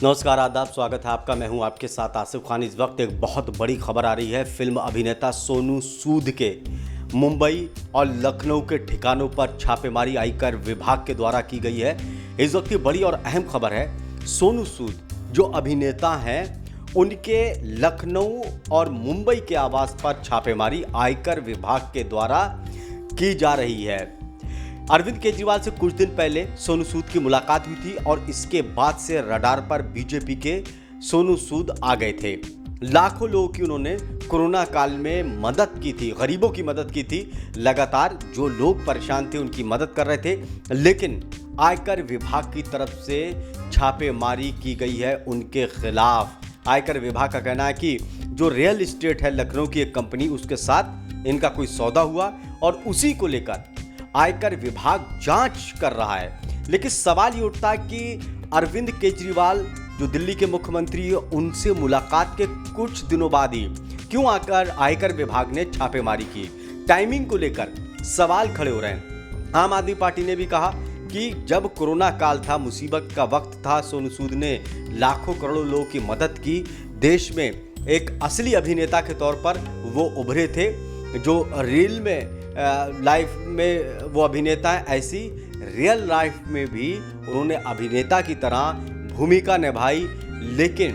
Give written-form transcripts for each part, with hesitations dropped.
नमस्कार, आदाब, स्वागत है आपका। मैं हूं आपके साथ आसिफ खान। इस वक्त एक बहुत बड़ी खबर आ रही है। फिल्म अभिनेता सोनू सूद के मुंबई और लखनऊ के ठिकानों पर छापेमारी आयकर विभाग के द्वारा की गई है। इस वक्त की बड़ी और अहम खबर है, सोनू सूद जो अभिनेता हैं उनके लखनऊ और मुंबई के आवास पर छापेमारी आयकर विभाग के द्वारा की जा रही है। अरविंद केजरीवाल से कुछ दिन पहले सोनू सूद की मुलाकात हुई थी और इसके बाद से रडार पर बीजेपी के सोनू सूद आ गए थे। लाखों लोगों की उन्होंने कोरोना काल में मदद की थी, गरीबों की मदद की थी। लगातार जो लोग परेशान थे उनकी मदद कर रहे थे, लेकिन आयकर विभाग की तरफ से छापेमारी की गई है उनके खिलाफ। आयकर विभाग का कहना है कि जो रियल एस्टेट है लखनऊ की एक कंपनी, उसके साथ इनका कोई सौदा हुआ और उसी को लेकर आयकर विभाग जांच कर रहा है। लेकिन सवाल ये उठता है कि अरविंद केजरीवाल जो दिल्ली के मुख्यमंत्री है, उनसे मुलाकात के कुछ दिनों बाद ही क्यों आयकर विभाग ने छापेमारी की। टाइमिंग को लेकर सवाल खड़े हो रहे हैं। आम आदमी पार्टी ने भी कहा कि जब कोरोना काल था, मुसीबत का वक्त था, सोनू सूद ने लाखों करोड़ों लोगों की मदद की। देश में एक असली अभिनेता के तौर पर वो उभरे थे। जो रील में लाइफ में वो अभिनेता है, ऐसी रियल लाइफ में भी उन्होंने अभिनेता की तरह भूमिका निभाई। लेकिन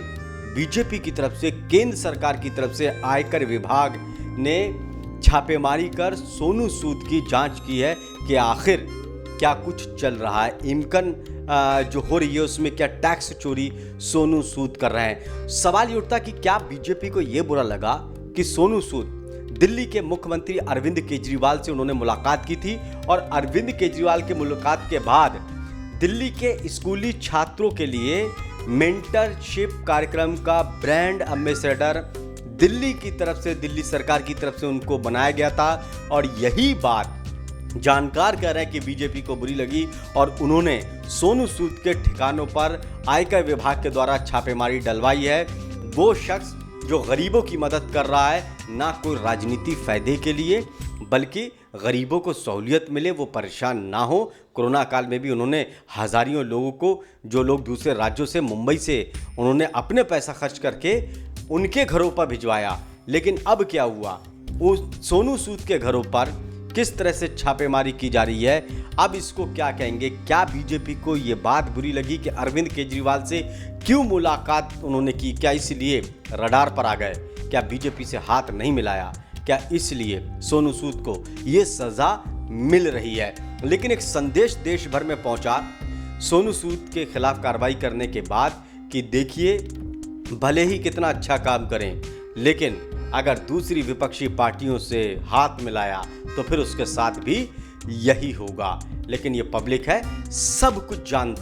बीजेपी की तरफ से, केंद्र सरकार की तरफ से आयकर विभाग ने छापेमारी कर सोनू सूद की जांच की है कि आखिर क्या कुछ चल रहा है। इनकम जो हो रही है उसमें क्या टैक्स चोरी सोनू सूद कर रहे हैं। सवाल ये उठता कि क्या बीजेपी को ये बुरा लगा कि सोनू सूद दिल्ली के मुख्यमंत्री अरविंद केजरीवाल से उन्होंने मुलाकात की थी और अरविंद केजरीवाल के मुलाकात के बाद दिल्ली के स्कूली छात्रों के लिए मेंटरशिप कार्यक्रम का ब्रांड एम्बेसडर दिल्ली की तरफ से, दिल्ली सरकार की तरफ से उनको बनाया गया था। और यही बात जानकार कह रहे हैं कि बीजेपी को बुरी लगी और उन्होंने सोनू सूद के ठिकानों पर आयकर विभाग के द्वारा छापेमारी डलवाई है। वो शख्स जो गरीबों की मदद कर रहा है, ना कोई राजनीति फायदे के लिए, बल्कि गरीबों को सहूलियत मिले, वो परेशान ना हो। कोरोना काल में भी उन्होंने हजारों लोगों को, जो लोग दूसरे राज्यों से, मुंबई से, उन्होंने अपने पैसा खर्च करके उनके घरों पर भिजवाया। लेकिन अब क्या हुआ, वो सोनू सूद के घरों पर किस तरह से छापेमारी की जा रही है, अब इसको क्या कहेंगे। क्या बीजेपी को ये बात बुरी लगी कि अरविंद केजरीवाल से क्यों मुलाकात उन्होंने की? क्या इसलिए रडार पर आ गए? क्या बीजेपी से हाथ नहीं मिलाया? क्या इसलिए सोनू सूद को ये सजा मिल रही है? लेकिन एक संदेश देश भर में पहुंचा सोनू सूद के खिलाफ कार्रवाई करने के बाद कि देखिए, भले ही कितना अच्छा काम करें, लेकिन अगर दूसरी विपक्षी पार्टियों से हाथ मिलाया तो फिर उसके साथ भी यही होगा। लेकिन ये पब्लिक है, सब कुछ जानती